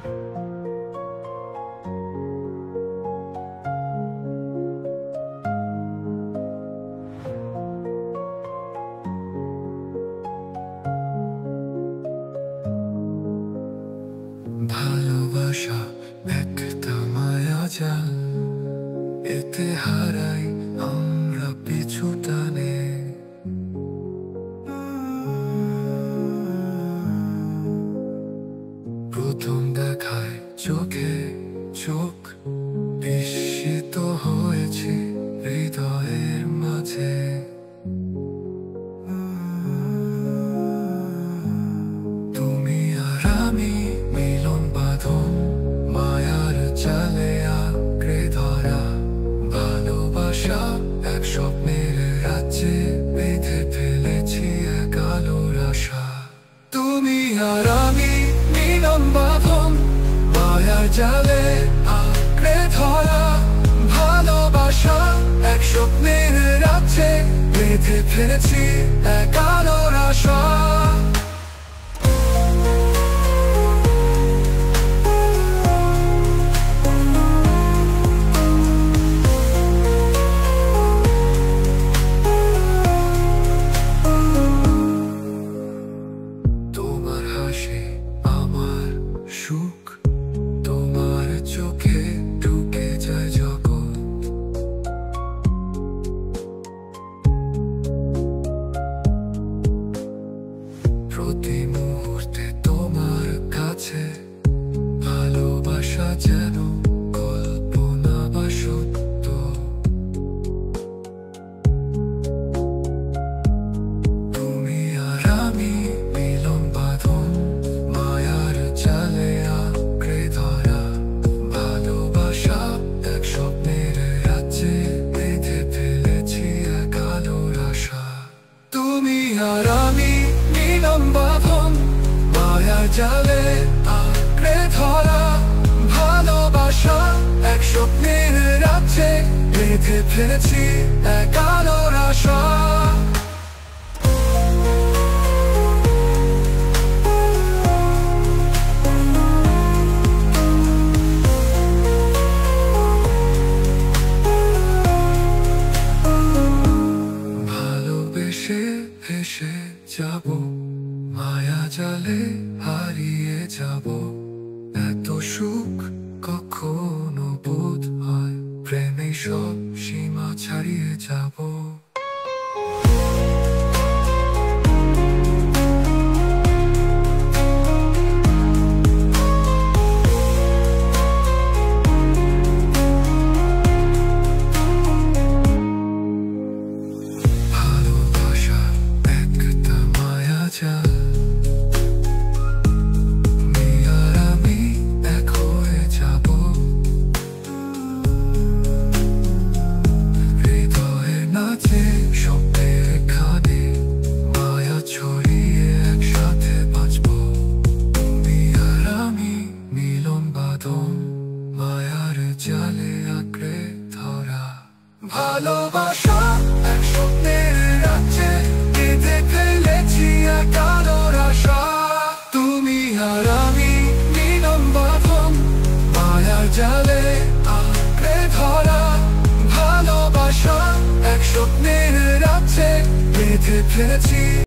ভালোবাসা একটা মায়া জাল, এতে হারাই আমরা পিছু টানে। প্রথম দেখায় চোখে চোখ, বিস্মিত হয়েছি হৃদয়ের মাঝে। তুমি আর আমি মিলন বাঁধন, মায়ার জালে আঁকড়ে ধরা। ভালোবাসা এক স্বপ্নের রাজ্যে বেঁধে ফেলেছি এক আলোর আশা। তুমি আর আমি মিলন বাঁধন, মায়ার জালে আঁকড়ে ধরা। ভালোবাসা এক স্বপ্নের রাজ্যে বেঁধে ফেলেছি এক আলোর আশা। তোমার হাসি আমার সুখ, তোমার চোখে ঢুকে যায় জগৎ। প্রতি মুহূর্তে তোমার কাছে ভালোবাসা যেন কল্পনা বা সত্য। তুমি আর আমি মিলন বাঁধন, মায়ার জালে আঁকড়ে ধরা। ভালোবাসা এক স্বপ্নের রাজ্যে বেঁধে ফেলেছি এক আলোর আশা। তুমি আর আমি মিলন বাঁধন, মায়ার জালে আঁকড়ে ধরা। ভালোবাসা এক স্বপ্নের রাজ্যে বেঁধে ফেলেছি এক আলোর আশা। ভালোবেসে ভেসে যাব, মায়া জালে হারিয়ে যাব। এত সুখ কখনো বোধ হয় প্রেমে সব সীমা ছাড়িয়ে যাব। ভালোবাসা একটা মায়া জাল, মায়ার জালে আঁকড়ে ধরা। ভালোবাসা এক স্বপ্নের রাজ্যে বেঁধে ফেলেছি এক আলোর আশা। তুমি আর আমি মিলন বাঁধন, মায়ার জালে আঁকড়ে ধরা। ভালোবাসা এক স্বপ্নের রাজ্যে বেঁধে ফেলেছি।